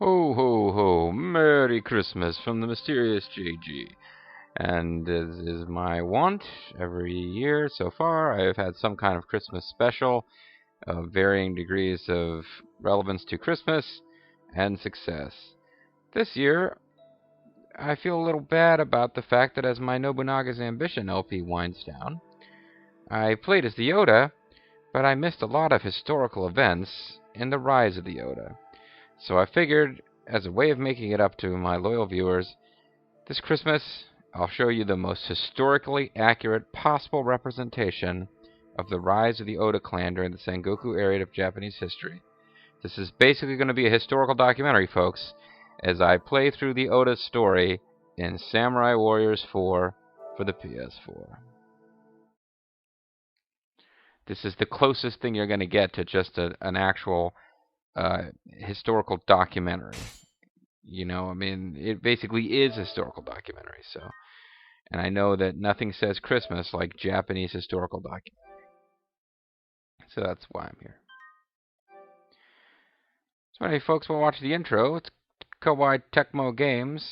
Ho ho ho, Merry Christmas from the mysterious JG. And as is my wont, every year so far, I have had some kind of Christmas special of varying degrees of relevance to Christmas and success. This year, I feel a little bad about the fact that as my Nobunaga's Ambition LP winds down, I played as the Yoda, but I missed a lot of historical events in the rise of the Yoda. So I figured, as a way of making it up to my loyal viewers, this Christmas I'll show you the most historically accurate possible representation of the rise of the Oda clan during the Sengoku period of Japanese history. This is basically going to be a historical documentary, folks, as I play through the Oda story in Samurai Warriors 4 for the PS4. This is the closest thing you're going to get to just an actual historical documentary. You know, I mean, it basically is a historical documentary. So, and I know that nothing says Christmas like Japanese historical documentary. So that's why I'm here. So anyway, folks, we'll watch the intro. It's Kawaii Tecmo Games.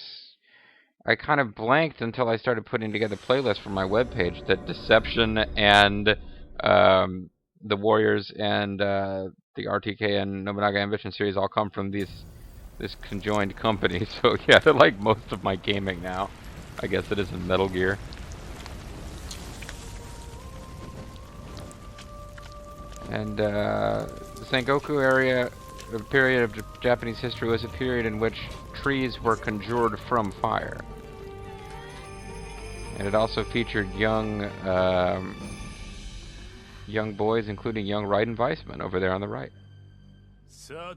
I kind of blanked until I started putting together playlists for my webpage that Deception and the Warriors and the RTK and Nobunaga Ambition series all come from this conjoined company. So yeah, they're like most of my gaming now. I guess it isn't Metal Gear. And the Sengoku period of Japanese history was a period in which trees were conjured from fire. And it also featured young boys, including young Raiden Weissman over there on the right. And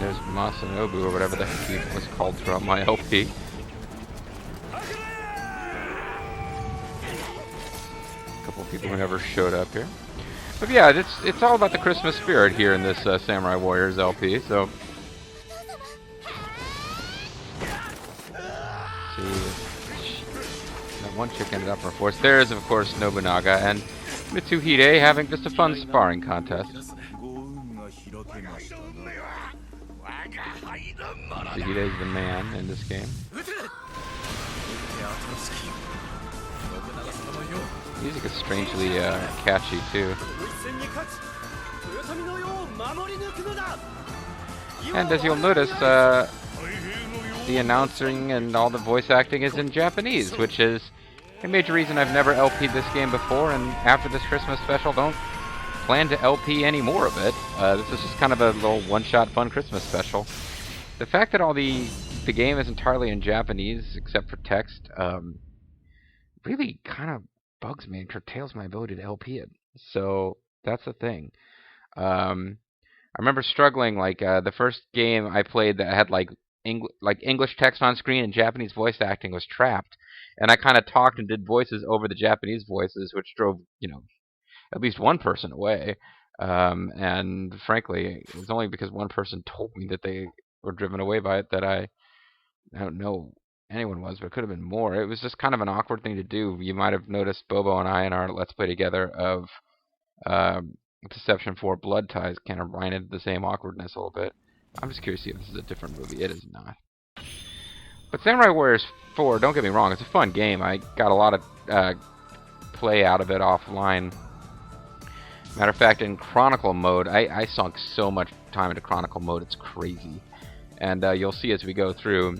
there's Masanobu, or whatever the heck he was called throughout my LP. A couple of people who never showed up here. But yeah, it's all about the Christmas spirit here in this Samurai Warriors LP, so... One chick ended up in force. There's, of course, Nobunaga and Mitsuhide having just a fun sparring contest. Mitsuhide is the man in this game. Music is strangely catchy, too. And as you'll notice, the announcing and all the voice acting is in Japanese, which is a major reason I've never LP'd this game before, and after this Christmas special, don't plan to LP any more of it. This is just kind of a little one-shot fun Christmas special. The fact that all the game is entirely in Japanese, except for text, really kind of bugs me and curtails my ability to LP it. So that's the thing. I remember struggling, like, the first game I played that had, like English text on screen and Japanese voice acting was trapped, and I kind of talked and did voices over the Japanese voices, which drove, at least one person away. And frankly, it was only because one person told me that they were driven away by it that I don't know anyone was, but it could have been more. It was just kind of an awkward thing to do. You might have noticed Bobo and I in our Let's Play together of Deception 4 Blood Ties kind of ran into the same awkwardness a little bit. I'm just curious to see if this is a different movie. It is not. But Samurai Warriors 4, don't get me wrong, it's a fun game. I got a lot of play out of it offline. Matter of fact, in Chronicle mode, I sunk so much time into Chronicle mode, it's crazy. And you'll see as we go through.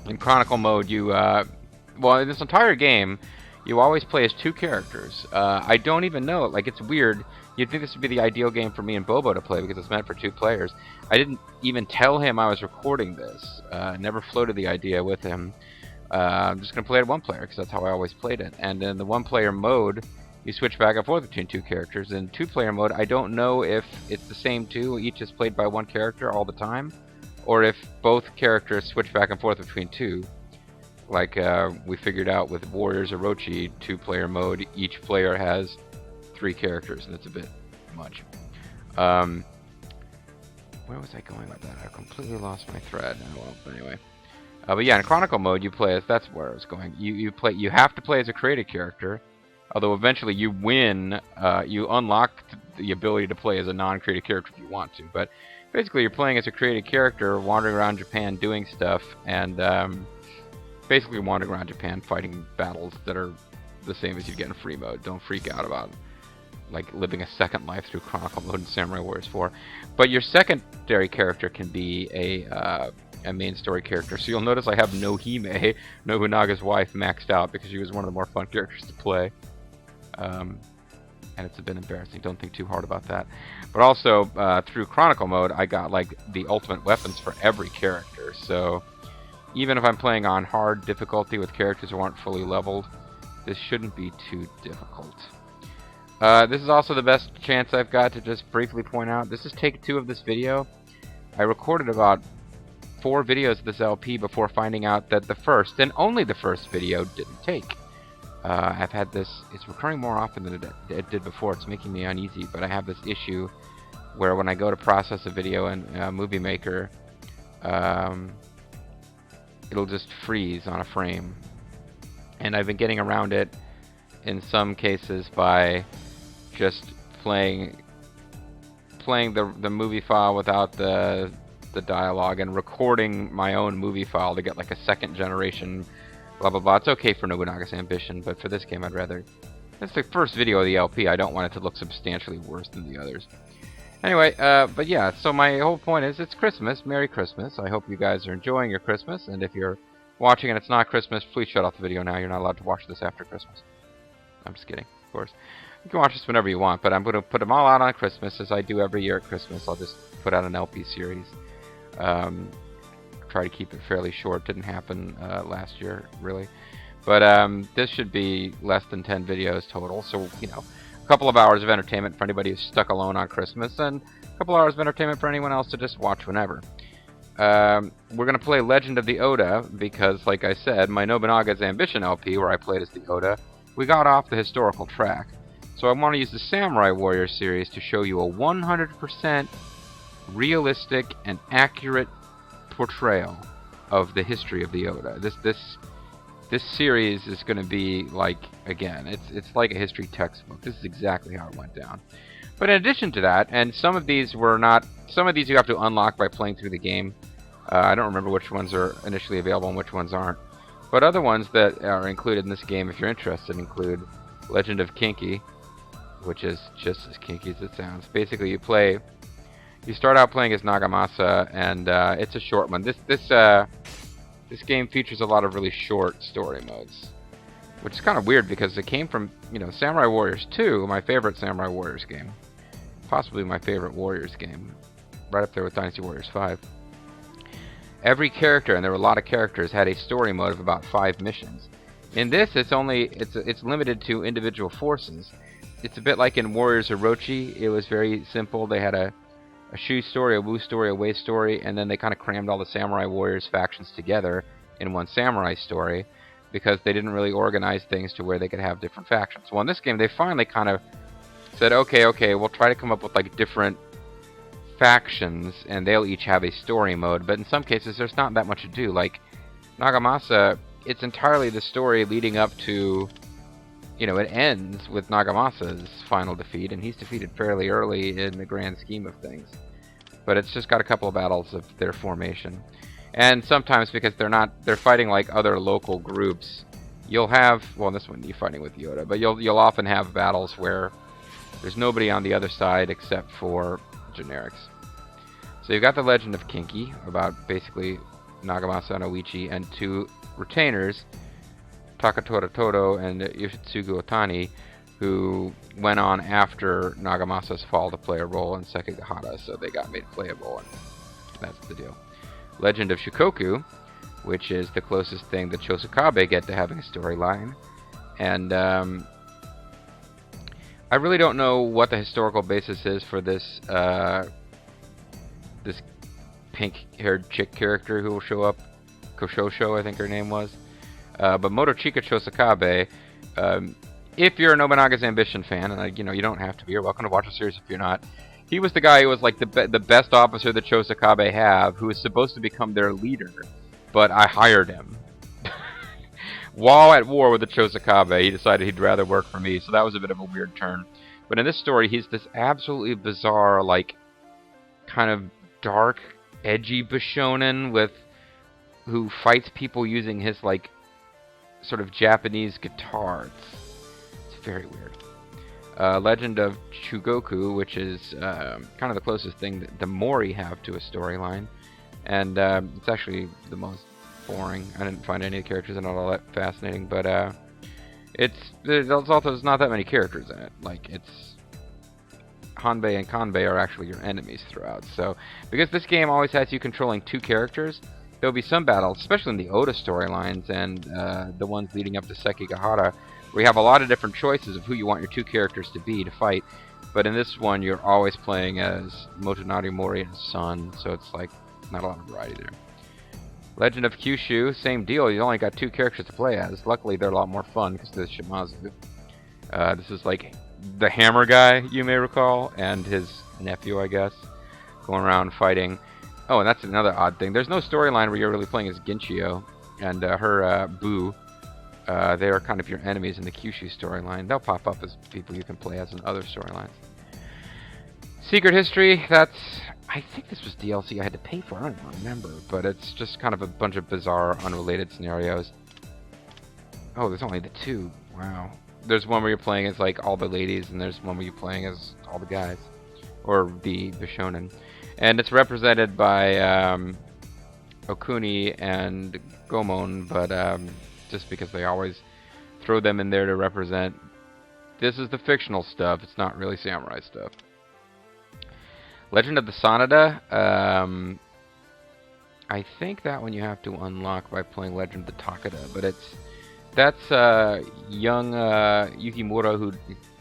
In Chronicle mode, you, well, in this entire game, you always play as two characters. I don't even know, like, it's weird. You'd think this would be the ideal game for me and Bobo to play because it's meant for two players. I didn't even tell him I was recording this. Never floated the idea with him. I'm just going to play it one player because that's how I always played it. And in the one-player mode, you switch back and forth between two characters. In two-player mode, I don't know if it's the same two, each is played by one character all the time, or if both characters switch back and forth between two. Like we figured out with Warriors Orochi two-player mode, each player has 3 characters, and it's a bit much. Where was I going with that? I completely lost my thread. Oh, well, anyway. But yeah, in Chronicle mode, you play as, that's where I was going. You have to play as a created character, although eventually you win, you unlock the ability to play as a non-created character if you want to. But basically, you're playing as a created character, wandering around Japan doing stuff, and basically wandering around Japan fighting battles that are the same as you get in free mode. Don't freak out about like living a second life through Chronicle mode in Samurai Warriors 4. But your secondary character can be a main story character. So you'll notice I have Nohime, Nobunaga's wife, maxed out because she was one of the more fun characters to play. And it's a bit embarrassing. Don't think too hard about that. But also, through Chronicle mode, I got like the ultimate weapons for every character. So even if I'm playing on hard difficulty with characters who aren't fully leveled, this shouldn't be too difficult. This is also the best chance I've got to just briefly point out. This is take 2 of this video. I recorded about 4 videos of this LP before finding out that the first, and only the first video, didn't take. I've had this, it's recurring more often than it did before. It's making me uneasy, but I have this issue where when I go to process a video in Movie Maker, it'll just freeze on a frame. And I've been getting around it in some cases by just playing the movie file without the dialogue and recording my own movie file to get like a second generation blah blah blah. It's okay for Nobunaga's Ambition, but for this game I'd rather... It's the first video of the LP. I don't want it to look substantially worse than the others. Anyway, but yeah, so my whole point is it's Christmas. Merry Christmas. I hope you guys are enjoying your Christmas, and if you're watching and it's not Christmas, please shut off the video now. You're not allowed to watch this after Christmas. I'm just kidding, of course. You can watch this whenever you want, but I'm going to put them all out on Christmas, as I do every year at Christmas. I'll just put out an LP series. Try to keep it fairly short. Didn't happen last year, really. But this should be less than 10 videos total, so, you know, a couple of hours of entertainment for anybody who's stuck alone on Christmas, and a couple hours of entertainment for anyone else to just watch whenever. We're going to play Legend of the Oda, because, like I said, my Nobunaga's Ambition LP, where I played as the Oda, we got off the historical track. So I want to use the Samurai Warrior series to show you a 100% realistic and accurate portrayal of the history of the Oda. This series is going to be like, again, it's like a history textbook. This is exactly how it went down. But in addition to that, and some of these you have to unlock by playing through the game. I don't remember which ones are initially available and which ones aren't. But other ones that are included in this game, if you're interested, include Legend of Kinky, which is just as kinky as it sounds. Basically, you start out playing as Nagamasa, and it's a short one. This game features a lot of really short story modes, which is kind of weird because it came from, you know, Samurai Warriors 2, my favorite Samurai Warriors game, possibly my favorite Warriors game, right up there with Dynasty Warriors 5. Every character, and there were a lot of characters, had a story mode of about 5 missions. In this, it's limited to individual forces. It's a bit like in Warriors Orochi. It was very simple. They had a Shu story, a Wu story, a Wei story, and then they kind of crammed all the Samurai Warriors factions together in one Samurai story because they didn't really organize things to where they could have different factions. Well, in this game, they finally kind of said, okay, we'll try to come up with like different factions, and they'll each have a story mode, but in some cases there's not that much to do. Like Nagamasa, it's entirely the story leading up to, you know, it ends with Nagamasa's final defeat, and he's defeated fairly early in the grand scheme of things. But it's just got a couple of battles of their formation. And sometimes, because they're fighting like other local groups, you'll have, well, in this one you're fighting with Yoda, but you'll often have battles where there's nobody on the other side except for generics. So you've got the Legend of Kinky, about basically Nagamasa and Oichi, and 2 retainers, Takatora Todo and Yoshitsugu Otani, who went on after Nagamasa's fall to play a role in Sekigahara, so they got made playable, and that's the deal. Legend of Shikoku, which is the closest thing that Chosokabe get to having a storyline, and I really don't know what the historical basis is for this this pink-haired chick character who will show up, Koshosho, I think her name was. But Motochika Chosokabe, if you're a Nobunaga's Ambition fan, and you know, you don't have to be, you're welcome to watch the series if you're not, he was the guy who was like the best officer that Chosokabe have, who was supposed to become their leader, but I hired him. While at war with the Chosokabe, he decided he'd rather work for me, so that was a bit of a weird turn. But in this story, he's this absolutely bizarre, like, kind of dark, edgy Bishonen who fights people using his, like, sort of Japanese guitar. It's very weird. Legend of Chugoku, which is kind of the closest thing that the Mori have to a storyline. And it's actually the most boring. I didn't find any of the characters in it all that fascinating, but there's not that many characters in it. Like, it's Hanbei and Kanbei are actually your enemies throughout. So, because this game always has you controlling 2 characters, there'll be some battles, especially in the Oda storylines and the ones leading up to Sekigahara, where you have a lot of different choices of who you want your 2 characters to be to fight. But in this one, you're always playing as Motonari Mori and his son, so it's like not a lot of variety there. Legend of Kyushu, same deal. You only got 2 characters to play as. Luckily, they're a lot more fun because there's Shimazu. This is like the Hammer guy, you may recall, and his nephew, I guess, going around fighting. Oh, and that's another odd thing. There's no storyline where you're really playing as Ginchio and her Boo. They are kind of your enemies in the Kyushu storyline. They'll pop up as people you can play as in other storylines. Secret History, I think this was DLC I had to pay for. I don't even remember, but it's just kind of a bunch of bizarre, unrelated scenarios. Oh, there's only the 2. Wow. There's one where you're playing as, like, all the ladies, and there's one where you're playing as all the guys. Or the Bishonen. And it's represented by Okuni and Gomon, but just because they always throw them in there to represent, this is the fictional stuff, it's not really samurai stuff. Legend of the Sanada, I think that one you have to unlock by playing Legend of the Takeda, but that's young Yukimura, who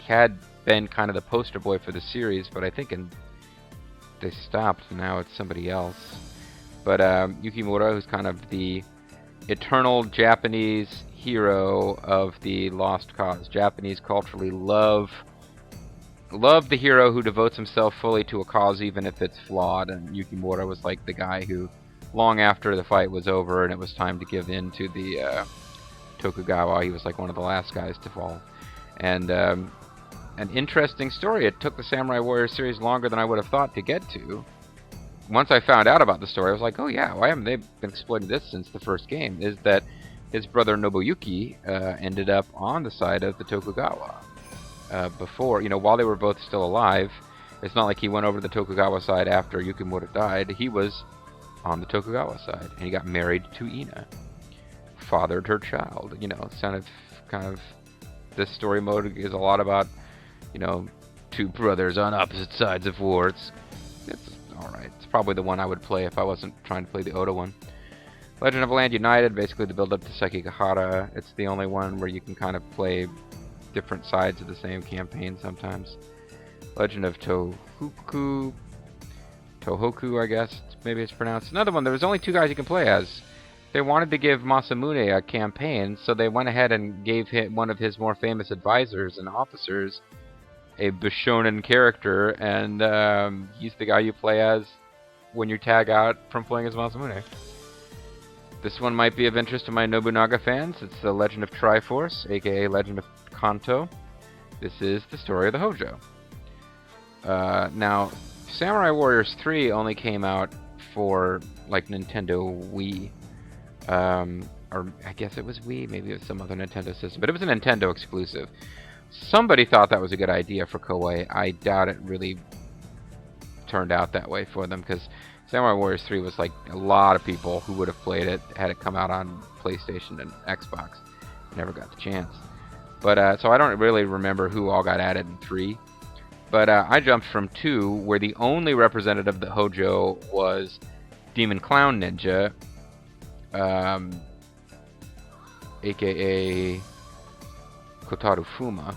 had been kind of the poster boy for the series, but I think they stopped, now it's somebody else. But Yukimura, who's kind of the eternal Japanese hero of the Lost Cause. Japanese culturally love the hero who devotes himself fully to a cause even if it's flawed, and Yukimura was like the guy who, long after the fight was over and it was time to give in to the Tokugawa, he was like one of the last guys to fall. And an interesting story. It took the Samurai Warrior series longer than I would have thought to get to. Once I found out about the story, I was like, oh yeah, why haven't they been exploiting this since the first game? Is that his brother Nobuyuki ended up on the side of the Tokugawa. Before, while they were both still alive, it's not like he went over to the Tokugawa side after Yukimura died. He was on the Tokugawa side, and he got married to Ina. Fathered her child. Kind of, this story mode is a lot about, 2 brothers on opposite sides of war. It's alright. It's probably the one I would play if I wasn't trying to play the Oda one. Legend of Land United, basically the build up to Sekigahara. It's the only one where you can kind of play different sides of the same campaign sometimes. Legend of Tohoku, I guess maybe it's pronounced. Another one, there was only 2 guys you can play as. They wanted to give Masamune a campaign, so they went ahead and gave him one of his more famous advisors and officers a Bishonen character, and he's the guy you play as when you tag out from playing as Masamune. This one might be of interest to my Nobunaga fans. It's the Legend of Triforce, aka Legend of Kanto. This is the story of the Hojo. Now, Samurai Warriors 3 only came out for, like, Nintendo Wii. Or I guess it was Wii, maybe it was some other Nintendo system. But it was a Nintendo exclusive. Somebody thought that was a good idea for Koei. I doubt it really turned out that way for them, because Samurai Warriors 3 was like a lot of people who would have played it had it come out on PlayStation and Xbox. Never got the chance. But so I don't really remember who all got added in 3. But I jumped from 2, where the only representative of the Hojo was Demon Clown Ninja, aka Kotaru Fuma.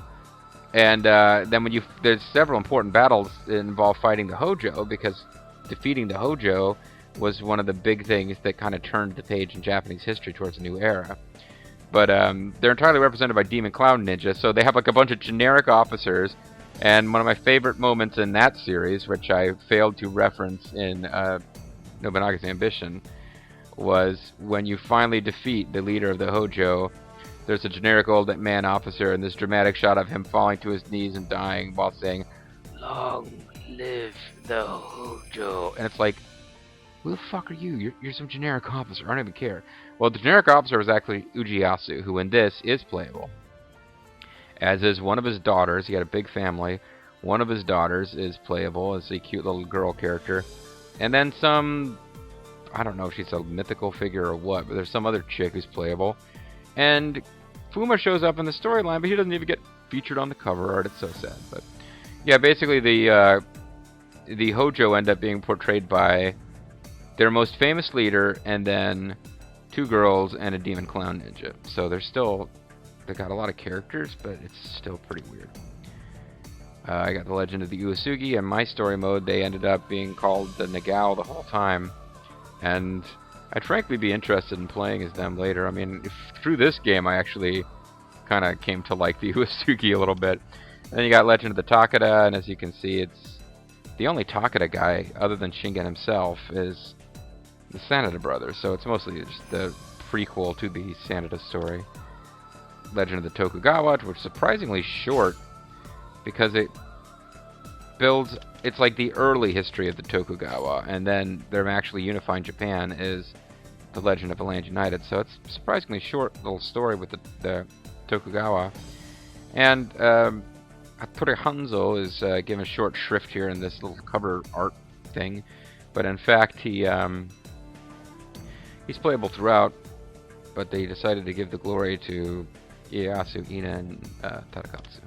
And then there's several important battles that involve fighting the Hojo, because defeating the Hojo was one of the big things that kind of turned the page in Japanese history towards a new era. But they're entirely represented by Demon Clown Ninja, so they have like a bunch of generic officers. And one of my favorite moments in that series, which I failed to reference in Nobunaga's Ambition, was when you finally defeat the leader of the Hojo. there's a generic old man officer, and this dramatic shot of him falling to his knees and dying while saying, "Long live the Hojo." And it's like, who the fuck are you? You're some generic officer. I don't even care. Well, the generic officer was actually Ujiyasu, who in this is playable. As is one of his daughters. He had a big family. One of his daughters is playable as a cute little girl character. And then some, I don't know if she's a mythical figure or what, but there's some other chick who's playable. And Fuma shows up in the storyline, but he doesn't even get featured on the cover art. It's so sad. But yeah, basically the Hojo end up being portrayed by their most famous leader, and then 2 girls and a demon clown ninja. So they got a lot of characters, but it's still pretty weird. I got the Legend of the Uesugi, and my story mode, they ended up being called the Nagao the whole time. And I'd frankly be interested in playing as them later. I mean, through this game, I actually kind of came to like the Uesugi a little bit. And then you got Legend of the Takeda, and as you can see, it's the only Takeda guy, other than Shingen himself, is the Sanada brothers. So it's mostly just the prequel to the Sanada story. Legend of the Tokugawa, which is surprisingly short, because it builds, it's like the early history of the Tokugawa, and then they're actually unifying Japan is the Legend of the Land United. So it's a surprisingly short little story with the Tokugawa. And Hattori Hanzo is given a short shrift here in this little cover art thing, but in fact he's playable throughout, but they decided to give the glory to Ieyasu, Ina, and Tadakatsu.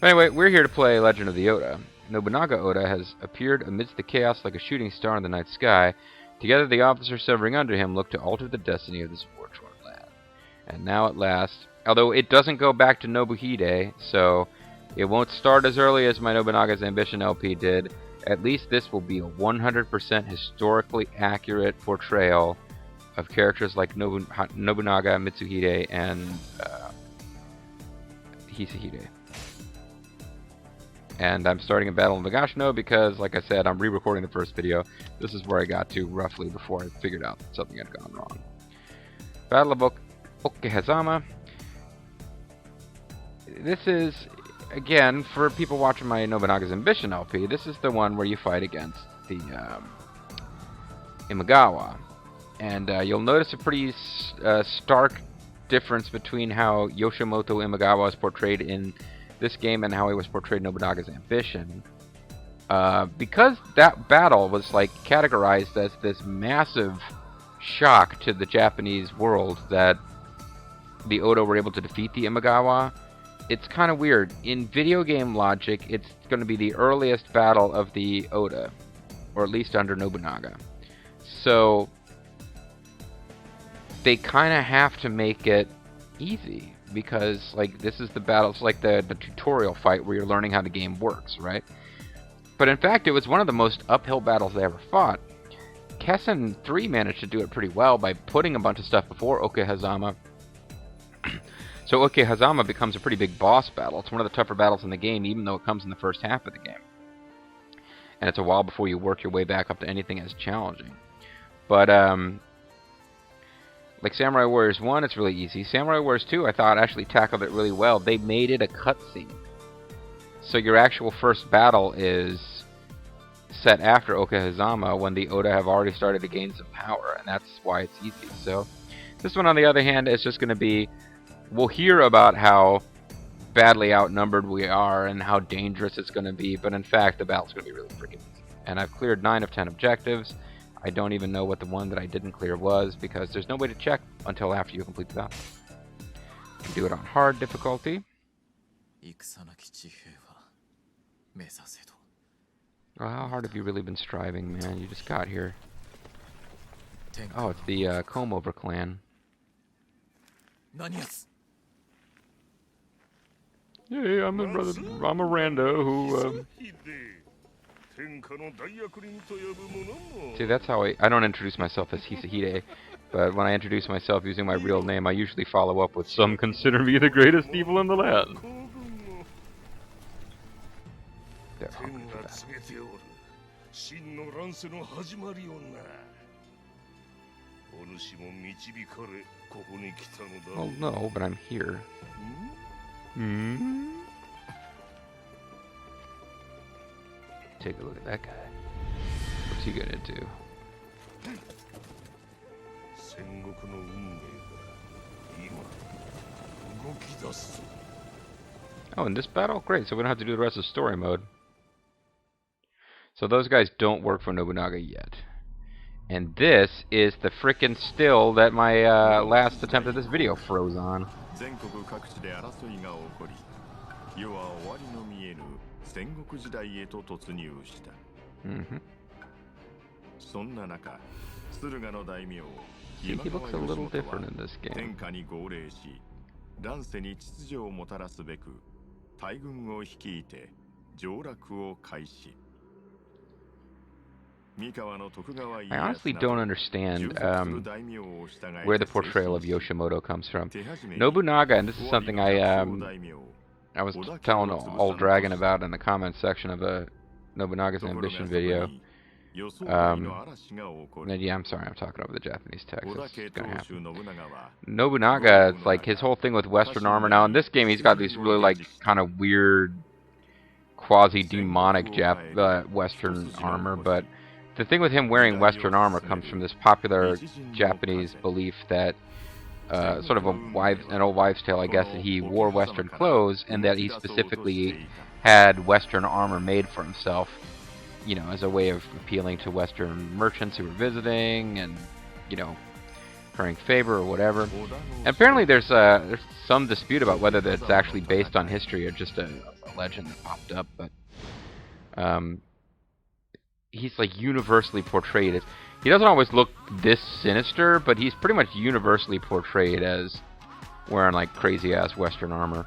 Anyway, we're here to play Legend of the Oda. Nobunaga Oda has appeared amidst the chaos like a shooting star in the night sky. Together, the officers serving under him look to alter the destiny of this war-torn land. And now at last, although it doesn't go back to Nobuhide, so it won't start as early as my Nobunaga's Ambition LP did, at least this will be a 100% historically accurate portrayal of characters like Nobunaga, Mitsuhide, and Hisahide. And I'm starting a Battle of Nagashino because, like I said, I'm re-recording the first video. This is where I got to roughly before I figured out something had gone wrong. Battle of Okehazama. This is, again, for people watching my Nobunaga's Ambition LP, this is the one where you fight against the Imagawa. And you'll notice a pretty stark difference between how Yoshimoto Imagawa is portrayed in this game and how he was portrayed in Nobunaga's Ambition. Because that battle was like categorized as this massive shock to the Japanese world that the Oda were able to defeat the Imagawa, it's kind of weird. In video game logic, it's going to be the earliest battle of the Oda, or at least under Nobunaga. So they kind of have to make it easy, because like this is the battle, it's like the tutorial fight where you're learning how the game works, right? But in fact, it was one of the most uphill battles they ever fought. Kessen 3 managed to do it pretty well by putting a bunch of stuff before Okehazama. So Okehazama becomes a pretty big boss battle. It's one of the tougher battles in the game, even though it comes in the first half of the game. And it's a while before you work your way back up to anything as challenging. But like Samurai Warriors 1, it's really easy. Samurai Warriors 2, I thought, actually tackled it really well. They made it a cutscene. So your actual first battle is set after Okehazama, when the Oda have already started to gain some power, and that's why it's easy. So this one, on the other hand, is just going to be, we'll hear about how badly outnumbered we are and how dangerous it's going to be, but in fact, the battle's going to be really freaking easy. And I've cleared 9 of 10 objectives. I don't even know what the one that I didn't clear was, because there's no way to check until after you complete the battle. You can do it on hard difficulty. Well, how hard have you really been striving, man? You just got here. Oh, it's the Comb-Over clan. Hey, I'm a rando who... See, that's how I don't introduce myself as Hisahide, but when I introduce myself using my real name, I usually follow up with, "Some consider me the greatest evil in the land." They're hungry for that. Well, no, but I'm here. Hmm? Take a look at that guy. What's he gonna do? Oh, in this battle? Great, so we don't have to do the rest of story mode. So those guys don't work for Nobunaga yet. And this is the frickin' still that my last attempt at this video froze on. Mm-hmm. See, he looks a little different in this game. I honestly don't understand where the portrayal of Yoshimoto comes from. Nobunaga, and this is something I was telling Old Dragon about in the comments section of a Nobunaga's Ambition video. And yeah, I'm sorry, I'm talking over the Japanese text. It's gonna happen. Nobunaga, it's like his whole thing with Western armor. Now in this game, he's got these really like kind of weird, quasi-demonic Western armor, but the thing with him wearing Western armor comes from this popular Japanese belief that, sort of an old wives' tale, I guess, that he wore Western clothes and that he specifically had Western armor made for himself, you know, as a way of appealing to Western merchants who were visiting and, you know, currying favor or whatever. And apparently there's some dispute about whether that's actually based on history or just a legend that popped up, but he's like universally portrayed as, he doesn't always look this sinister, but he's pretty much universally portrayed as wearing like crazy ass Western armor.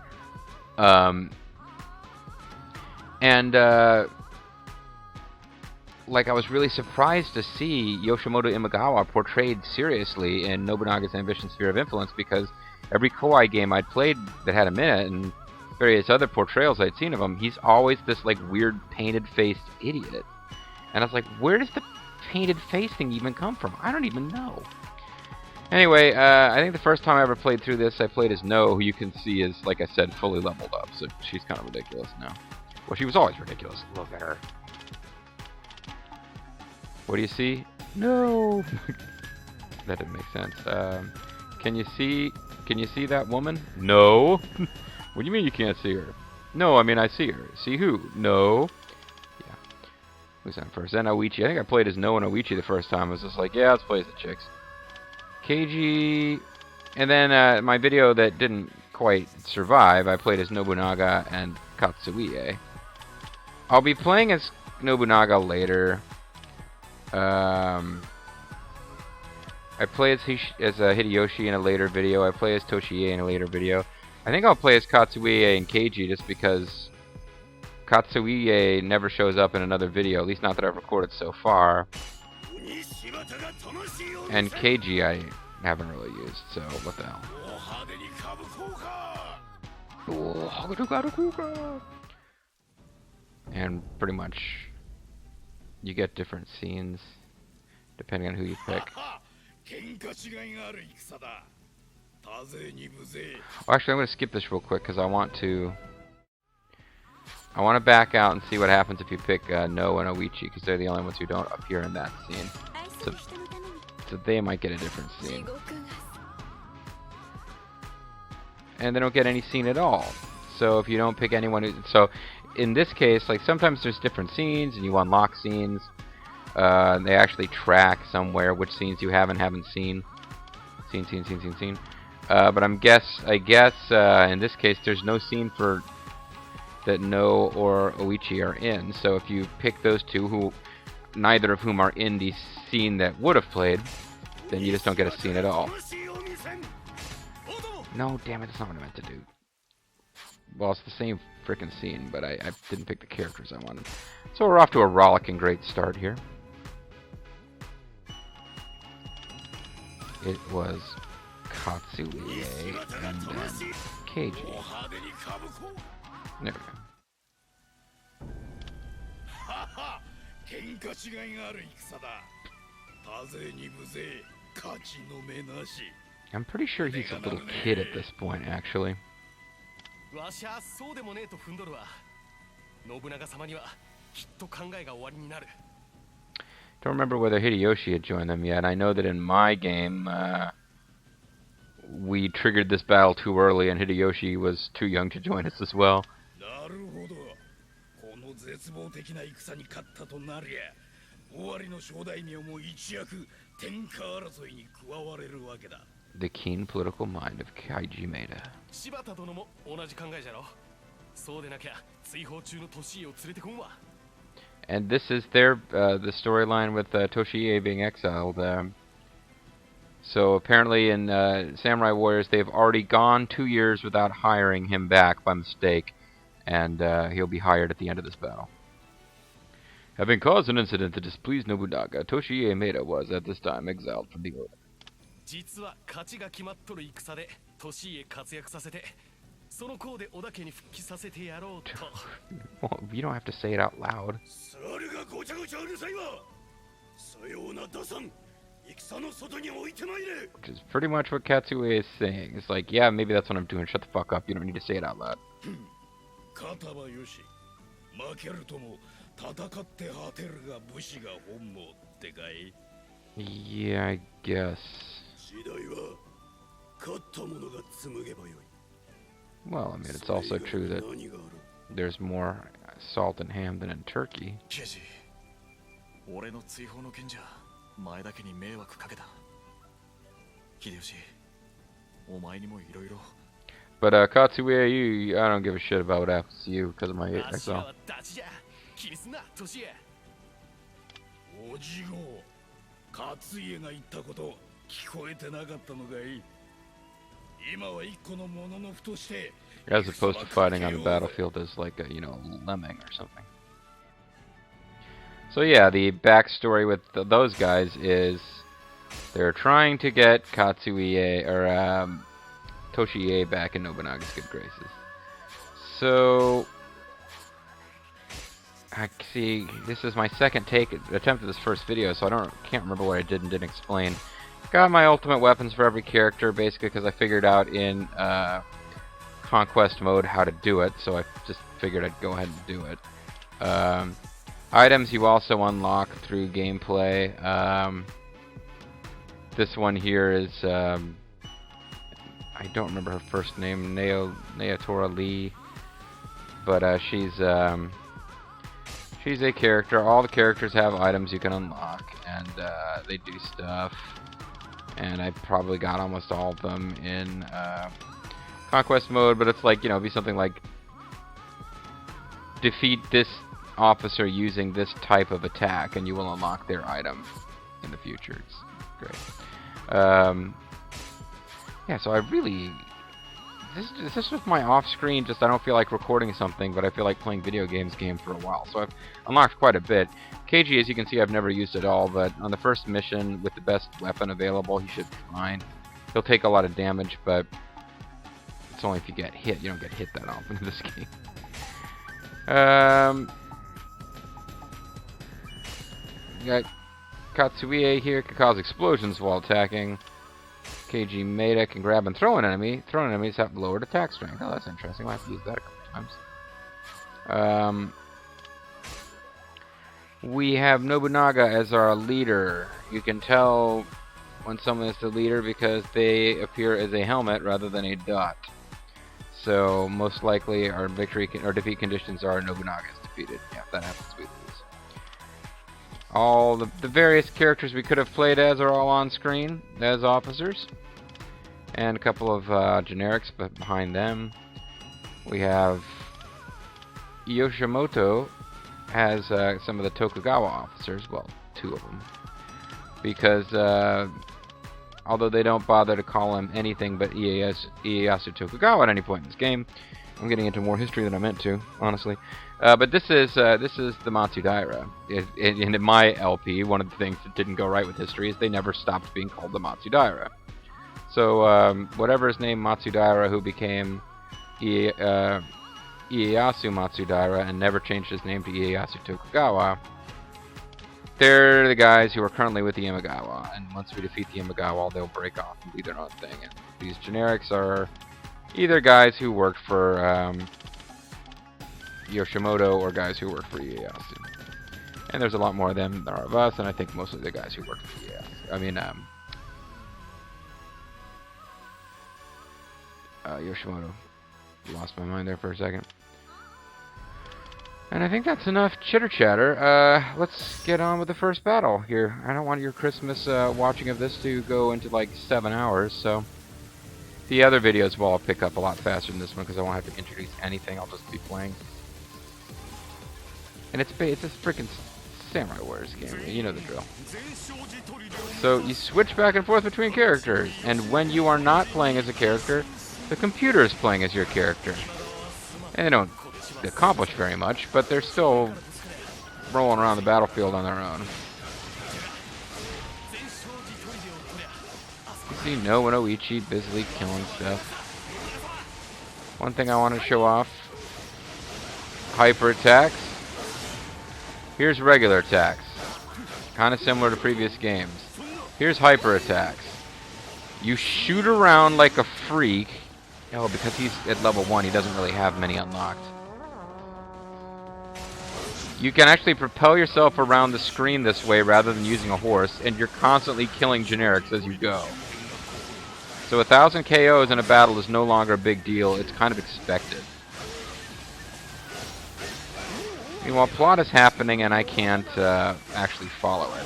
Like, I was really surprised to see Yoshimoto Imagawa portrayed seriously in Nobunaga's Ambition Sphere of Influence, because every Koei game I'd played that had him in it, and various other portrayals I'd seen of him, he's always this, like, weird painted-faced idiot. And I was like, where does the painted face thing even come from? I don't even know. Anyway, I think the first time I ever played through this, I played as No, who you can see is, like I said, fully leveled up, so she's kind of ridiculous now. Well, she was always ridiculous. Look at her. What do you see? No! That didn't make sense. Can you see that woman? No! What do you mean you can't see her? No, I mean I see her. See who? No. Yeah. Who's on first? Then Oichi. I think I played as No and Oichi the first time. I was just like, yeah, let's play as the chicks. Keiji. And then my video that didn't quite survive, I played as Nobunaga and Katsuie. I'll be playing as Nobunaga later. I play as Hideyoshi in a later video. I play as Toshiie in a later video. I think I'll play as Katsuie and Keiji just because Katsuie never shows up in another video, at least not that I've recorded so far. And Keiji I haven't really used, so what the hell. And pretty much you get different scenes depending on who you pick. Oh, actually, I'm going to skip this real quick because I want to back out and see what happens if you pick No and Oichi, because they're the only ones who don't appear in that scene. So they might get a different scene. And they don't get any scene at all. So if you don't pick anyone so in this case, like, sometimes there's different scenes and you unlock scenes. They actually track somewhere which scenes you have and haven't seen. Scene. But I guess in this case there's no scene for that No or Oichi are in. So if you pick those two, who neither of whom are in the scene that would have played, then you just don't get a scene at all. No, damn it, that's not what I meant to do. Well, it's the same frickin' scene, but I didn't pick the characters I wanted. So we're off to a rollicking great start here. It was Katsuie and then Keiji. There we go. I'm pretty sure he's a little kid at this point, actually. Don't remember whether Hideyoshi had joined them yet. I know that in my game, we triggered this battle too early, and Hideyoshi was too young to join us as well. The keen political mind of Keiji Maeda. And this is their the storyline with Toshie being exiled. So apparently in Samurai Warriors, they've already gone 2 years without hiring him back by mistake, and he'll be hired at the end of this battle. Having caused an incident that displeased Nobunaga, Toshie Maeda was at this time exiled from the order. Well, you don't have to say it out loud. Which is pretty much what Katsuie is saying. It's like, yeah, maybe that's what I'm doing. Shut the fuck up. You don't need to say it out loud. Yeah, I guess. Well, I mean, it's also true that there's more salt and ham than in Turkey. But Katsuie, I don't give a shit about what happens to you because of my exile. As opposed to fighting on the battlefield as like a, lemming or something. So yeah, the backstory with those guys is they're trying to get Katsuie or Toshie back in Nobunaga's good graces. So I see this is my second attempt at this first video, so can't remember what I did and didn't explain. Got my ultimate weapons for every character basically because I figured out in conquest mode how to do it, so I just figured I'd go ahead and do it. Items you also unlock through gameplay. This one here is I don't remember her first name, Naotora Lee, but she's a character. All the characters have items you can unlock, and they do stuff. And I probably got almost all of them in conquest mode, but it's like, be something like defeat this officer using this type of attack, and you will unlock their item in the future. It's great. Yeah, so I really... This was my off-screen, just I don't feel like recording something, but I feel like playing video games for a while. So I've unlocked quite a bit. Keiji, as you can see, I've never used at all, but on the first mission, with the best weapon available, he should be fine. He'll take a lot of damage, but it's only if you get hit. You don't get hit that often in this game. You got Katsuie here, can cause explosions while attacking. Keiji Maeda can grab and throw an enemy. Thrown enemies have lowered attack strength. Oh, that's interesting. We'll have to use that a couple times. We have Nobunaga as our leader. You can tell when someone is the leader because they appear as a helmet rather than a dot. So most likely our victory or defeat conditions are Nobunaga is defeated. Yeah, if that happens, we lose. All the various characters we could have played as are all on screen as officers. And a couple of generics but behind them. We have Yoshimoto has some of the Tokugawa officers, well, 2 of them. Because although they don't bother to call him anything but Ieyasu Tokugawa at any point in this game, I'm getting into more history than I meant to, honestly. But this is the Matsudaira. In my LP, one of the things that didn't go right with history is they never stopped being called the Matsudaira. So whatever his name, Matsudaira, who became Ieyasu Matsudaira and never changed his name to Ieyasu Tokugawa, they're the guys who are currently with the Imagawa, and once we defeat the Imagawa, they'll break off and do their own thing. And these generics are either guys who worked for Yoshimoto or guys who work for Ieyasu. And there's a lot more of them than there are of us, and I think mostly the guys who work for Ieyasu. I mean, Yoshimoto. Lost my mind there for a second. And I think that's enough chitter-chatter. Let's get on with the first battle here. I don't want your Christmas watching of this to go into like 7 hours, so the other videos will all pick up a lot faster than this one because I won't have to introduce anything. I'll just be playing. And it's a freaking Samurai Warriors game. You know the drill. So you switch back and forth between characters, and when you are not playing as a character, the computer is playing as your character. And they don't accomplish very much, but they're still rolling around the battlefield on their own. You see Noa no Ichi busily killing stuff. One thing I want to show off. Hyper attacks. Here's regular attacks. Kind of similar to previous games. Here's hyper attacks. You shoot around like a freak. Oh, because he's at level 1, he doesn't really have many unlocked. You can actually propel yourself around the screen this way rather than using a horse, and you're constantly killing generics as you go. So 1,000 KOs in a battle is no longer a big deal, it's kind of expected. Meanwhile, plot is happening and I can't actually follow it.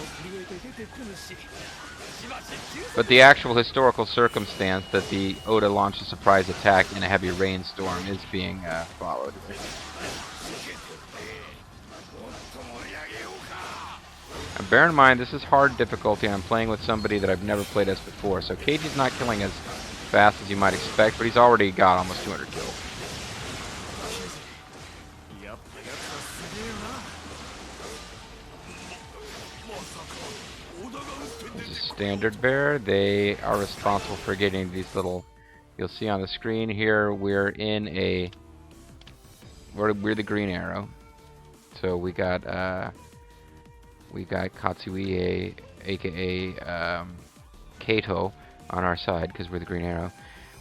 But the actual historical circumstance that the Oda launched a surprise attack in a heavy rainstorm is being followed. And bear in mind, this is hard difficulty. I'm playing with somebody that I've never played as before, so Keiji's not killing as fast as you might expect, but he's already got almost 200 kills. Standard bear. They are responsible for getting these little, you'll see on the screen here, we're in a, we're the green arrow. So we got Katsuie, aka Kato, on our side because we're the green arrow.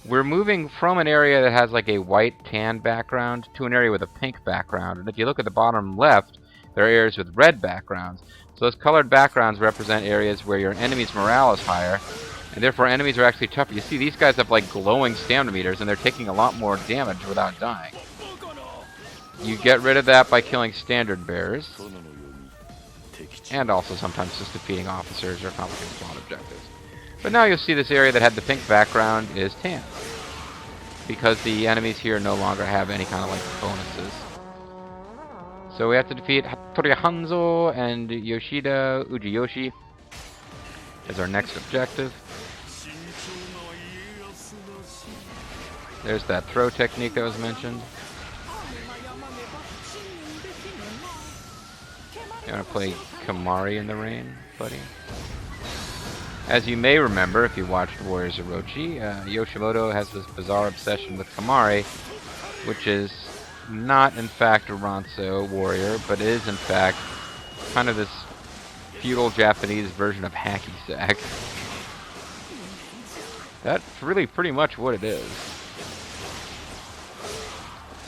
We're moving from an area that has like a white tan background to an area with a pink background, and if you look at the bottom left, there are areas with red backgrounds. So those colored backgrounds represent areas where your enemy's morale is higher, and therefore enemies are actually tougher. You see, these guys have like glowing stamina meters, and they're taking a lot more damage without dying. You get rid of that by killing standard bears, and also sometimes just defeating officers or accomplishing plot objectives. But now you'll see this area that had the pink background is tan, because the enemies here no longer have any kind of like bonuses. So we have to defeat Hattori Hanzo and Yoshida Ujiyoshi as our next objective. There's that throw technique that was mentioned. You want to play Kamari in the rain, buddy? As you may remember, if you watched Warriors Orochi, Yoshimoto has this bizarre obsession with Kamari, which is not in fact a Ranso warrior, but is in fact kind of this feudal Japanese version of hacky sack. That's really pretty much what it is.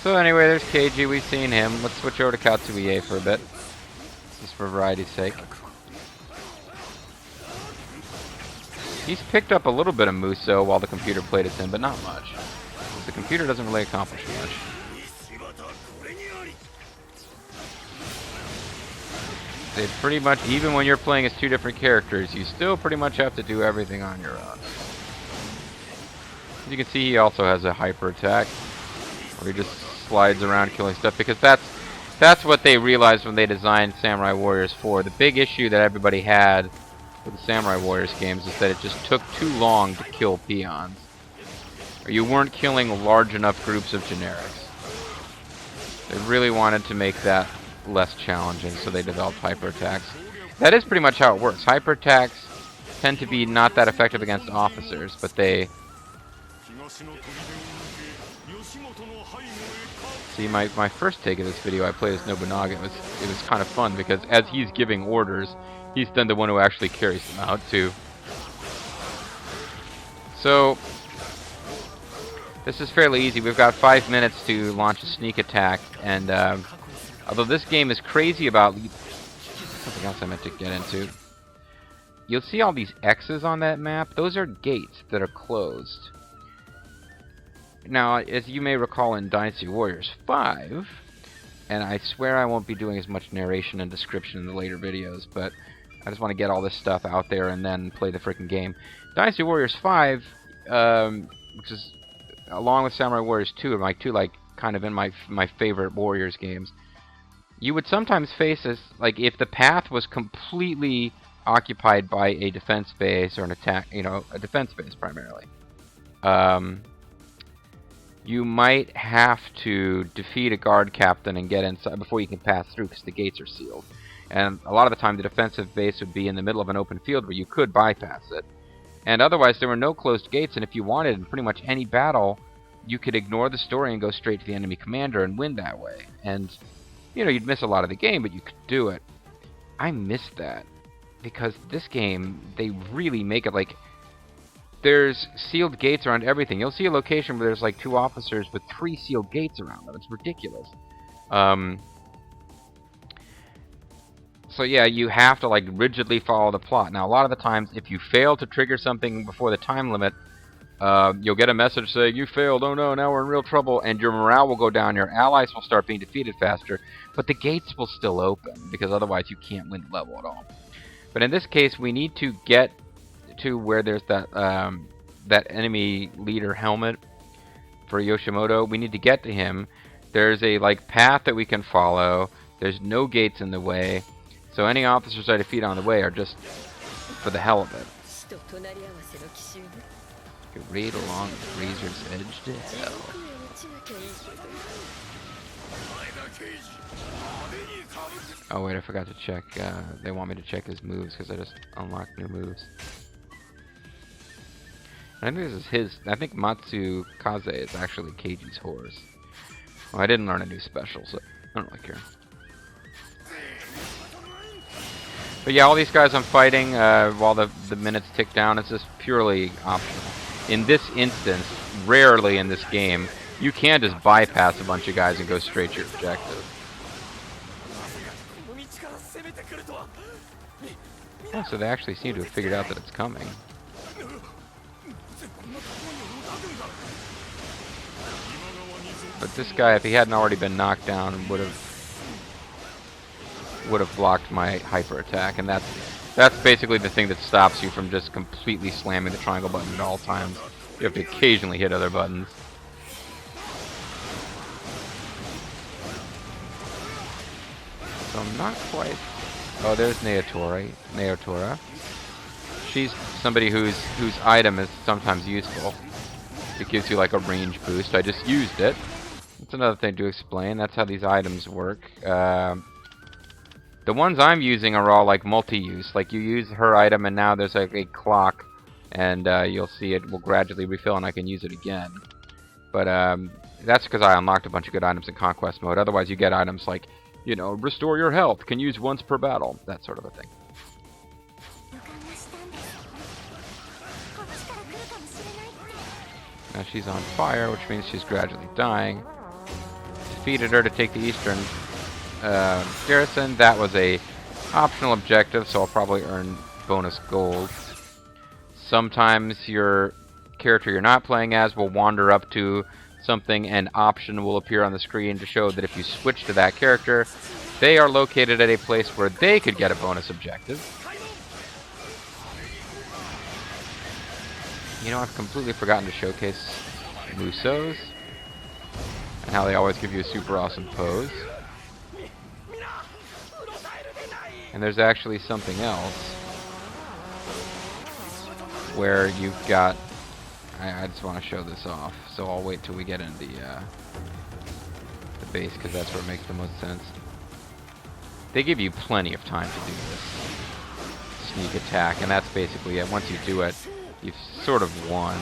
So anyway, there's Keiji, we've seen him. Let's switch over to Katsuie for a bit, just for variety's sake. He's picked up a little bit of Muso while the computer played it in, but not much. The computer doesn't really accomplish much. They pretty much, even when you're playing as two different characters, you still pretty much have to do everything on your own. As you can see, he also has a hyper attack, where he just slides around killing stuff, because that's what they realized when they designed Samurai Warriors 4. The big issue that everybody had with the Samurai Warriors games is that it just took too long to kill peons. Or you weren't killing large enough groups of generics. They really wanted to make that less challenging, so they developed hyper attacks. That is pretty much how it works. Hyper attacks tend to be not that effective against officers, but they See, my first take of this video, I played as Nobunaga. It was kind of fun because as he's giving orders, he's then the one who actually carries them out too. So this is fairly easy. We've got 5 minutes to launch a sneak attack, and although this game is crazy about something else I meant to get into. You'll see all these X's on that map. Those are gates that are closed. Now, as you may recall in Dynasty Warriors 5, and I swear I won't be doing as much narration and description in the later videos, but I just want to get all this stuff out there and then play the freaking game. Dynasty Warriors 5, which is along with Samurai Warriors 2, are my two, like, kind of in my favorite Warriors games. You would sometimes face this, like, if the path was completely occupied by a defense base or an attack, you know, a defense base primarily. You might have to defeat a guard captain and get inside before you can pass through because the gates are sealed. And a lot of the time the defensive base would be in the middle of an open field where you could bypass it. And otherwise there were no closed gates, and if you wanted in pretty much any battle, you could ignore the story and go straight to the enemy commander and win that way. And, you know, you'd miss a lot of the game, but you could do it. I missed that. Because this game, they really make it like there's sealed gates around everything. You'll see a location where there's like 2 officers with 3 sealed gates around them. It's ridiculous. So yeah, you have to like rigidly follow the plot. Now a lot of the times, if you fail to trigger something before the time limit, you'll get a message saying, you failed, oh no, now we're in real trouble, and your morale will go down, your allies will start being defeated faster, but the gates will still open, because otherwise you can't win the level at all. But in this case, we need to get to where there's that that enemy leader helmet for Yoshimoto. We need to get to him. There's a like path that we can follow. There's no gates in the way. So any officers I defeat on the way are just for the hell of it. You raid along the razor's edge to hell. Oh wait, I forgot to check. They want me to check his moves because I just unlocked new moves. And I think this is his. I think Matsu Kaze is actually Keiji's horse. Well, I didn't learn a new special, so I don't really care. But yeah, all these guys I'm fighting while the minutes tick down, it's just purely optional. In this instance, rarely in this game, you can just bypass a bunch of guys and go straight to your objective. Oh, so they actually seem to have figured out that it's coming. But this guy, if he hadn't already been knocked down, would have blocked my hyper attack, and that's basically the thing that stops you from just completely slamming the triangle button at all times. You have to occasionally hit other buttons. So I'm not quite. Oh, there's Naotora. She's somebody whose item is sometimes useful. It gives you like a range boost. I just used it. That's another thing to explain. That's how these items work. The ones I'm using are all like multi-use. Like you use her item and now there's like a clock, and you'll see it will gradually refill and I can use it again. But that's because I unlocked a bunch of good items in Conquest mode. Otherwise you get items like, you know, restore your health, can use once per battle, that sort of a thing. Now she's on fire, which means she's gradually dying. Defeated her to take the eastern garrison. That was a optional objective, so I'll probably earn bonus gold. Sometimes your character you're not playing as will wander up to something, and option will appear on the screen to show that if you switch to that character, they are located at a place where they could get a bonus objective. You know, I've completely forgotten to showcase Musou's and how they always give you a super awesome pose. And there's actually something else where you've got. I just want to show this off, so I'll wait till we get into the base, because that's where it makes the most sense. They give you plenty of time to do this sneak attack, and that's basically it. Once you do it, you've sort of won.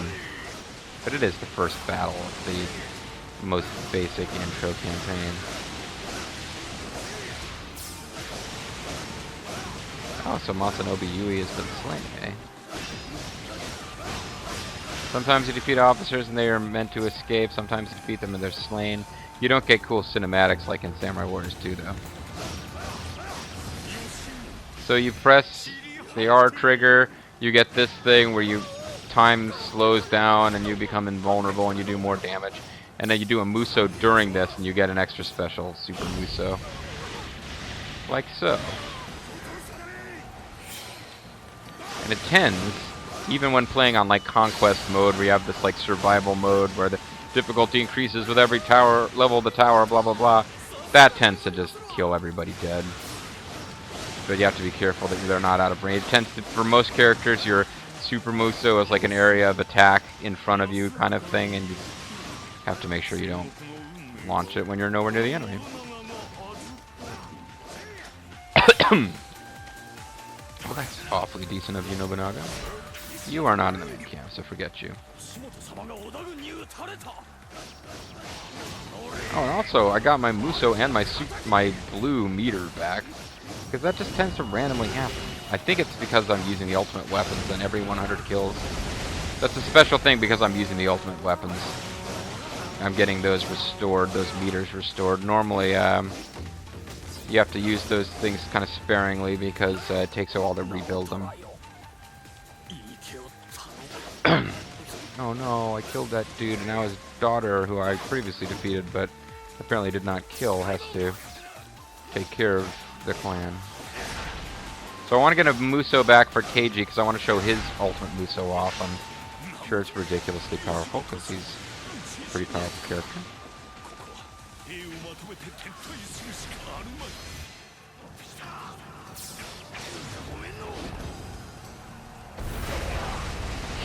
But it is the first battle of most basic intro campaign. Oh, so Masanobu Yui has been slain, eh? Sometimes you defeat officers and they are meant to escape. Sometimes you defeat them and they're slain. You don't get cool cinematics like in Samurai Warriors 2, though. So you press the R trigger, you get this thing where time slows down and you become invulnerable and you do more damage. And then you do a Muso during this and you get an extra special Super Muso. Like so. And it tends, even when playing on like Conquest mode, where you have this like survival mode where the difficulty increases with every tower, level of the tower, blah blah blah, that tends to just kill everybody dead. But you have to be careful that they're not out of range. It tends to, for most characters, your Super Muso is like an area of attack in front of you kind of thing, and you have to make sure you don't launch it when you're nowhere near the enemy. Well, that's awfully decent of you, Nobunaga. You are not in the main camp, so forget you. Oh, and also, I got my Muso and my blue meter back, because that just tends to randomly happen. I think it's because I'm using the ultimate weapons, and every 100 kills. That's a special thing because I'm using the ultimate weapons. I'm getting those restored, those meters restored. Normally, you have to use those things kind of sparingly because it takes a while to rebuild them. Oh no, I killed that dude, and now his daughter, who I previously defeated but apparently did not kill, has to take care of the clan. So I want to get a Muso back for Keiji because I want to show his ultimate Muso off. I'm sure it's ridiculously powerful because he's a pretty powerful character.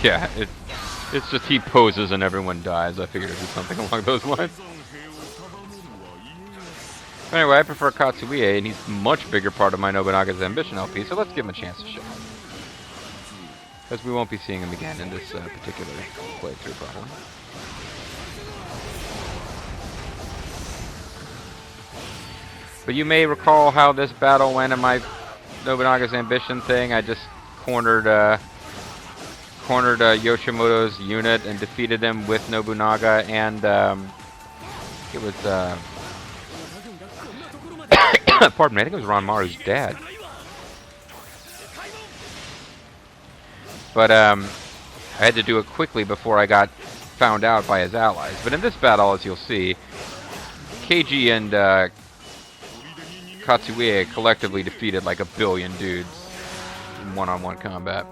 Yeah, it's just he poses and everyone dies. I figured it'd be something along those lines. Anyway, I prefer Katsuie, and he's a much bigger part of my Nobunaga's Ambition LP, so let's give him a chance to show up. Because we won't be seeing him again in this particular playthrough, probably. But you may recall how this battle went in my Nobunaga's Ambition thing. I just cornered Yoshimoto's unit and defeated him with Nobunaga, and it was pardon me, I think it was Ranmaru's dad. But I had to do it quickly before I got found out by his allies. But in this battle, as you'll see, Keiji and Katsuie collectively defeated like 1 billion dudes in one-on-one combat.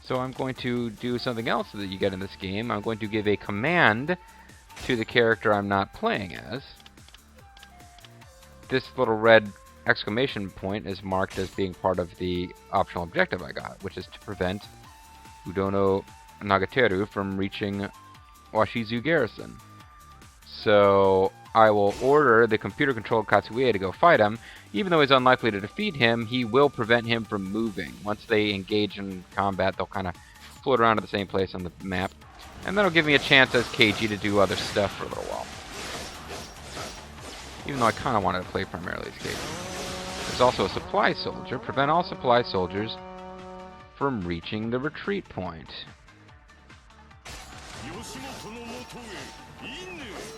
So I'm going to do something else that you get in this game. I'm going to give a command to the character I'm not playing as. This little red exclamation point is marked as being part of the optional objective I got, which is to prevent Udono Nagateru from reaching Washizu Garrison. So I will order the computer-controlled Katsuie to go fight him. Even though he's unlikely to defeat him, he will prevent him from moving. Once they engage in combat, they'll kind of float around at the same place on the map. And that'll give me a chance as Keiji to do other stuff for a little while. Even though I kind of wanted to play primarily as Keiji. There's also a supply soldier. Prevent all supply soldiers from reaching the retreat point.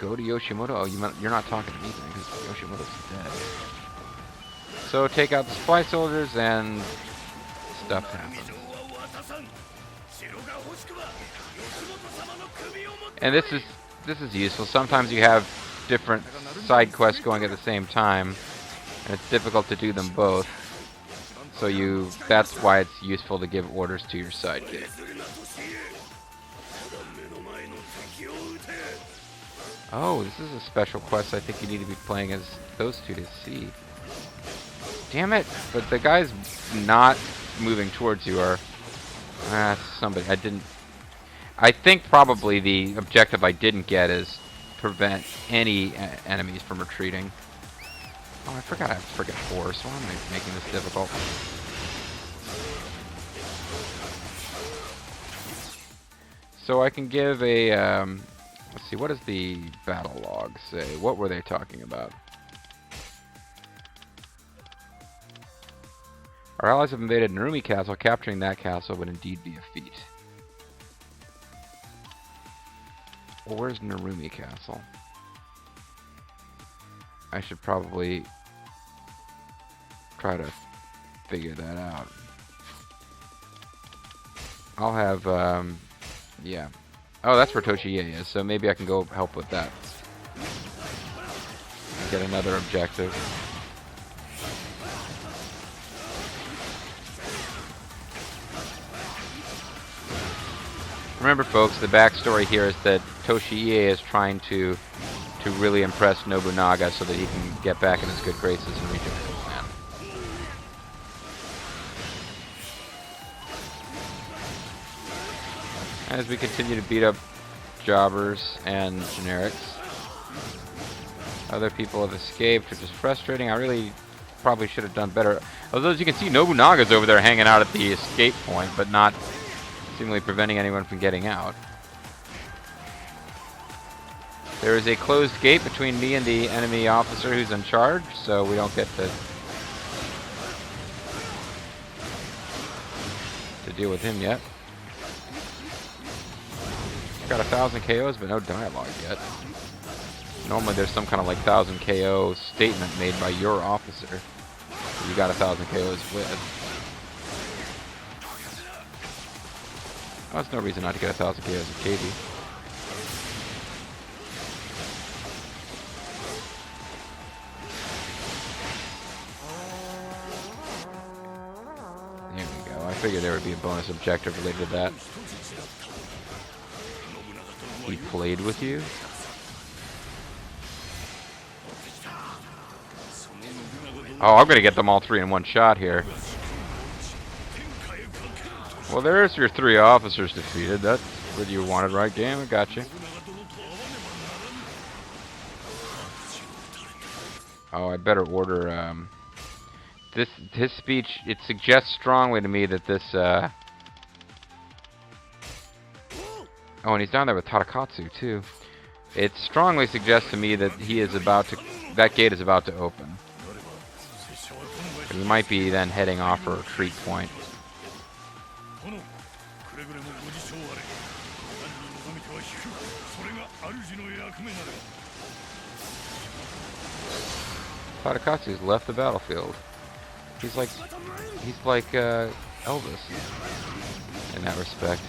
Go to Yoshimoto. Oh, you're not talking to me then, because Yoshimoto's dead. So take out the supply soldiers and stuff happens. And this is useful. Sometimes you have different side quests going at the same time, and it's difficult to do them both. So that's why it's useful to give orders to your sidekick. Oh, this is a special quest I think you need to be playing as those two to see. Damn it! But the guys not moving towards you are... somebody... I think probably the objective I didn't get is prevent any enemies from retreating. Oh, I forgot I have to forget horse. Why am I making this difficult? So I can give a, let's see, what does the battle log say? What were they talking about? Our allies have invaded Narumi Castle. Capturing that castle would indeed be a feat. Well, where's Narumi Castle? I should probably try to figure that out. I'll have, yeah. Oh, that's where Toshiie is, so maybe I can go help with that. Get another objective. Remember, folks, the backstory here is that Toshiie is trying to really impress Nobunaga so that he can get back in his good graces and rejoin his clan. As we continue to beat up jobbers and generics. Other people have escaped, which is frustrating. I really probably should have done better. Although, as you can see, Nobunaga's over there hanging out at the escape point, but not seemingly preventing anyone from getting out. There is a closed gate between me and the enemy officer who's in charge, so we don't get to deal with him yet. Got 1,000 KOs, but no dialogue yet. Normally there's some kind of like 1,000 KO statement made by your officer that you got 1,000 KOs with. Oh, there's no reason not to get 1,000 KOs with Keiji. There we go. I figured there would be a bonus objective related to that. He played with you? Oh, I'm gonna get them all three in one shot here. Well, there's your 3 officers defeated. That's what you wanted, right, game? I got you. Oh, I better order, his speech, it suggests strongly to me that this, oh, and he's down there with Tadakatsu, too. It strongly suggests to me that he is about to, that gate is about to open. He might be then heading off for a retreat point. Tadakatsu's left the battlefield. He's like Elvis in that respect.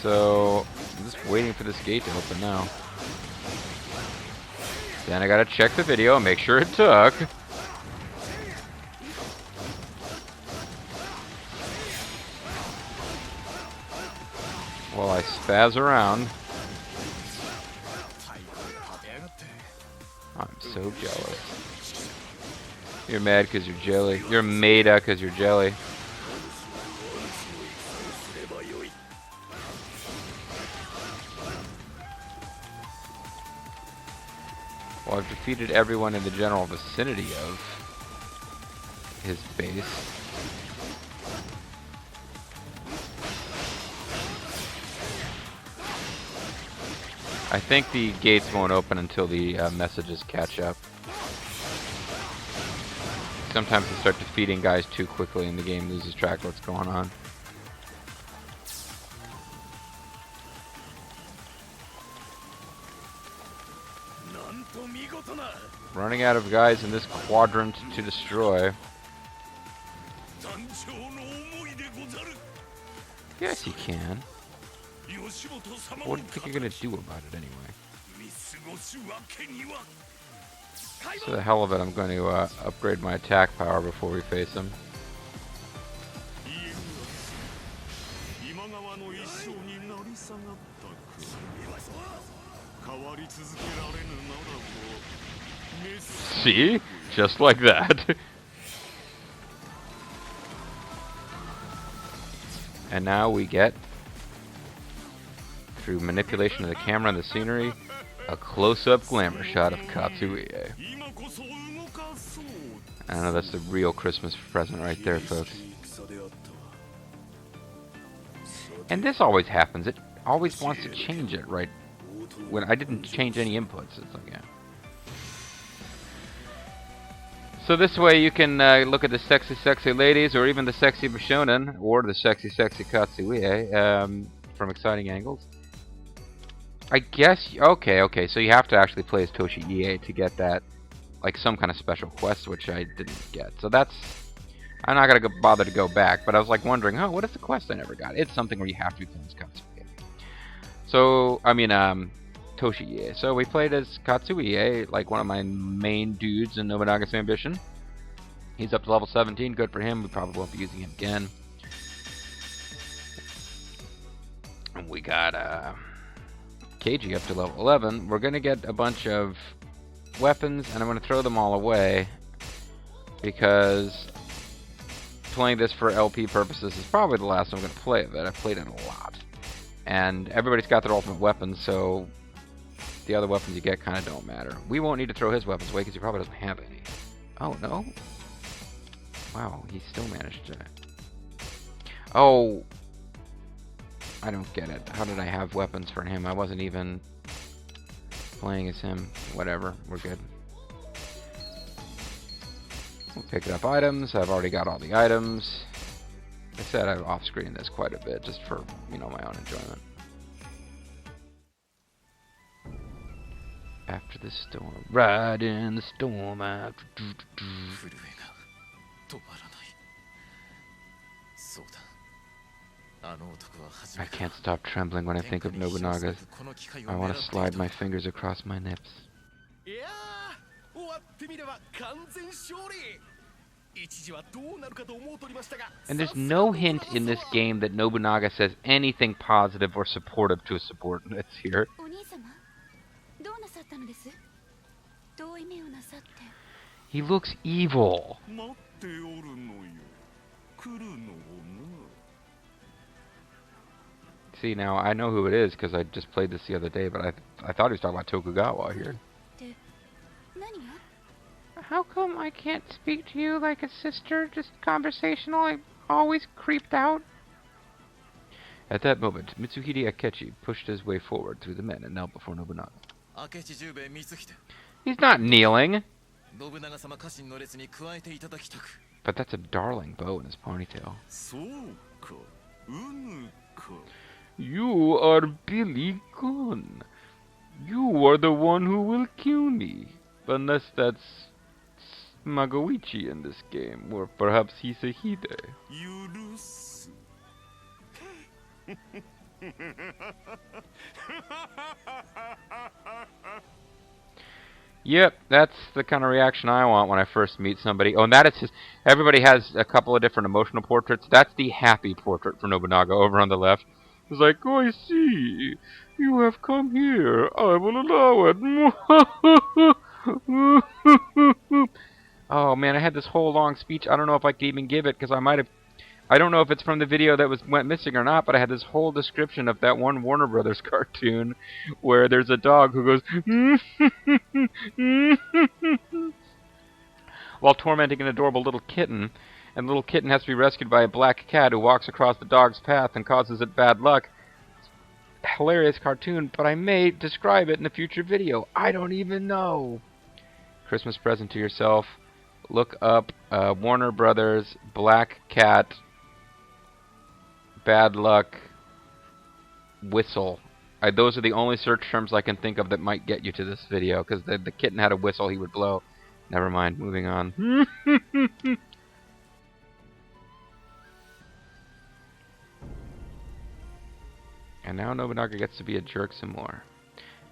So I'm just waiting for this gate to open now. Then I gotta check the video and make sure it took. While I spaz around. I'm so jealous. You're mad because you're jelly. You're Maeda because you're jelly. Well, I've defeated everyone in the general vicinity of his base. I think the gates won't open until the messages catch up. Sometimes you start defeating guys too quickly and the game loses track of what's going on. Running out of guys in this quadrant to destroy. Yes, you can. What do you think you're gonna do about it anyway? For the hell of it, I'm going to upgrade my attack power before we face him. See? Just like that. And now we get, through manipulation of the camera and the scenery, a close-up glamour shot of Katsuie. I know that's the real Christmas present right there, folks. And this always happens. It always wants to change it right when I didn't change any inputs. It's like, yeah. So this way you can look at the sexy, sexy ladies, or even the sexy Bishonen, or the sexy, sexy Katsuie, from exciting angles. I guess, okay, so you have to actually play as Toshi Ie to get that, like, some kind of special quest, which I didn't get. So that's, I'm not going to bother to go back, but I was, like, wondering, oh, what is the quest I never got? It's something where you have to be playing as Katsuie. So, I mean, Toshi Ie. So we played as Katsuie, like one of my main dudes in Nobunaga's Ambition. He's up to level 17, good for him. We probably won't be using him again. And we got Keiji up to level 11. We're going to get a bunch of weapons, and I'm going to throw them all away, because playing this for LP purposes is probably the last I'm going to play of it. I've played it a lot. And everybody's got their ultimate weapons, so the other weapons you get kind of don't matter. We won't need to throw his weapons away because he probably doesn't have any. Oh, no? Wow, he still managed to... Oh! I don't get it. How did I have weapons for him? I wasn't even playing as him. Whatever, we're good. We'll pick up items. I've already got all the items. I said I've off-screened this quite a bit just for, you know, my own enjoyment. After the storm, ride in the storm. I can't stop trembling when I think of Nobunaga. I want to slide my fingers across my nips. And there's no hint in this game that Nobunaga says anything positive or supportive to his subordinates here. He looks evil. See, now I know who it is because I just played this the other day, but I thought he was talking about Tokugawa here. How come I can't speak to you like a sister, just conversational? I'm always creeped out. At that moment, Mitsuhide Akechi pushed his way forward through the men and knelt before Nobunaga. He's not kneeling! But that's a darling bow in his ponytail. You are Billy Gunn. You are the one who will kill me. Unless that's Magoichi in this game, or perhaps Hisehide. Yep, that's the kind of reaction I want when I first meet somebody. Oh, and that is his... Everybody has a couple of different emotional portraits. That's the happy portrait for Nobunaga over on the left. It's like, oh, I see. You have come here. I will allow it. Oh, man, I had this whole long speech. I don't know if I could even give it, because I might have... I don't know if it's from the video that went missing or not, but I had this whole description of that one Warner Brothers cartoon where there's a dog who goes while tormenting an adorable little kitten, and the little kitten has to be rescued by a black cat who walks across the dog's path and causes it bad luck. Hilarious cartoon, but I may describe it in a future video. I don't even know. Christmas present to yourself. Look up Warner Brothers Black Cat Bad Luck Whistle. Those are the only search terms I can think of that might get you to this video, because the kitten had a whistle he would blow. Never mind, moving on. And now Nobunaga gets to be a jerk some more.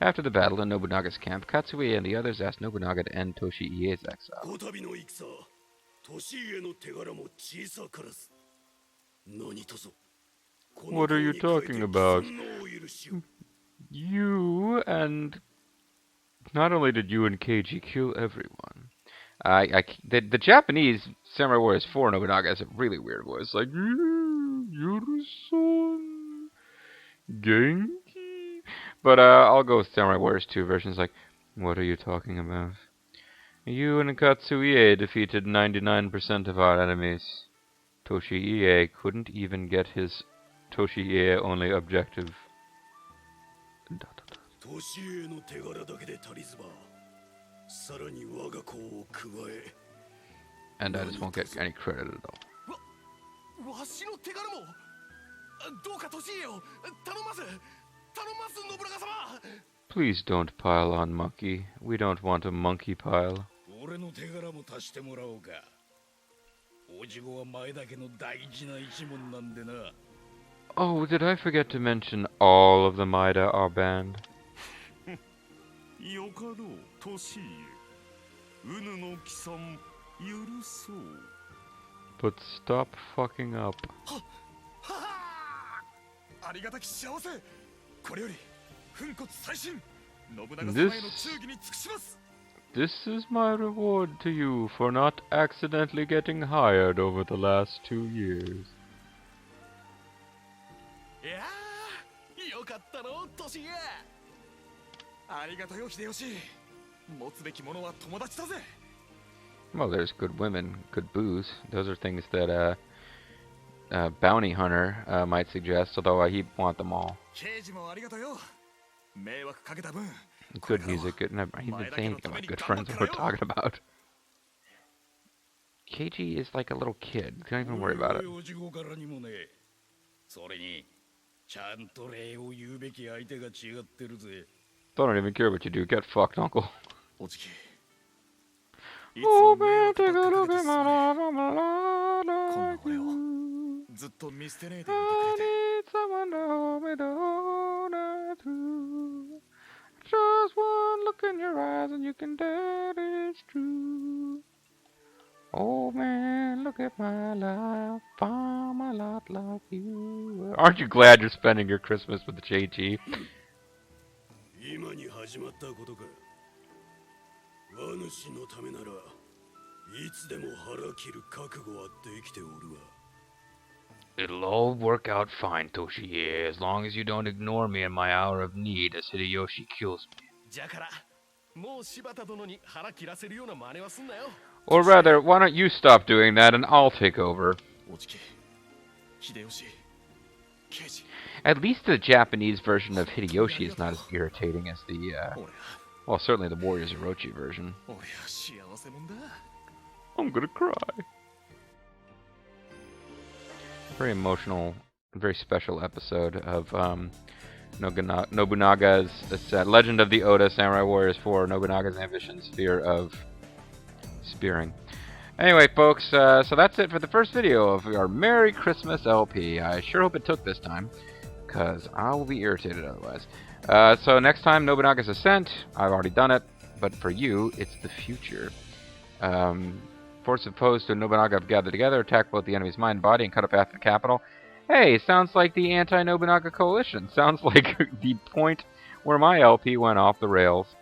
After the battle in Nobunaga's camp, Katsuie and the others asked Nobunaga to end Toshi Ie's exile. What are you talking about? You and... Not only did you and Keiji kill everyone. The Japanese Samurai Warriors 4 Nobunaga has a really weird voice. Like, Yuru-san, Genki. But I'll go with Samurai Warriors 2 versions. Like, what are you talking about? You and Katsuie defeated 99% of our enemies. Toshiie couldn't even get his Toshiie only objective. And I just won't get any credit at all. Please don't pile on, monkey. We don't want a monkey pile. Oh, did I forget to mention all of the Maeda are banned? But stop fucking up. This is my reward to you for not accidentally getting hired over the last 2 years. Well, there's good women, good booze. Those are things that bounty hunter might suggest, although he'd want them all. Good music, good. He didn't say anything about good friends that we're talking about. Keiji is like a little kid. Don't even worry about it. Don't even care what you do. Get fucked, uncle. Oh man, take a look at my life. I'm alive like you. I need someone to hold me the whole night through. Just one look in your eyes and you can tell it's true. Oh man, look at my life. I'm a lot like you. Aren't you glad you're spending your Christmas with the JT? It'll all work out fine, Toshiie, as long as you don't ignore me in my hour of need as Hideyoshi kills me. Or rather, why don't you stop doing that and I'll take over? At least the Japanese version of Hideyoshi is not as irritating as the, well, certainly the Warriors Orochi version. I'm gonna cry. Very emotional, very special episode of Nobunaga's Legend of the Oda Samurai Warriors 4, Nobunaga's Ambitions, Fear of Spearing. Anyway, folks, so that's it for the first video of our Merry Christmas LP. I sure hope it took this time, because I will be irritated otherwise. So next time, Nobunaga's Ascent. I've already done it, but for you, it's the future. Forces opposed to Nobunaga have gathered together, attack both the enemy's mind and body, and cut a path to the capital. Hey, sounds like the anti-Nobunaga coalition. Sounds like the point where my LP went off the rails.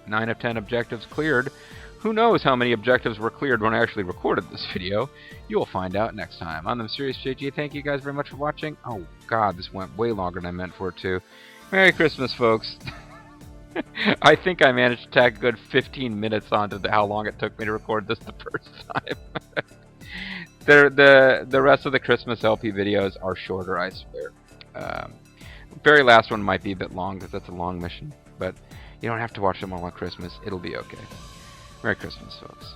9 of 10 objectives cleared. Who knows how many objectives were cleared when I actually recorded this video? You'll find out next time. I'm the Mysterious JG. Thank you guys very much for watching. Oh god, this went way longer than I meant for it to. Merry Christmas, folks. I think I managed to tack a good 15 minutes onto how long it took me to record this the first time. The rest of the Christmas LP videos are shorter, I swear. Very last one might be a bit long because that's a long mission, but you don't have to watch them all on Christmas. It'll be okay. Merry Christmas, folks.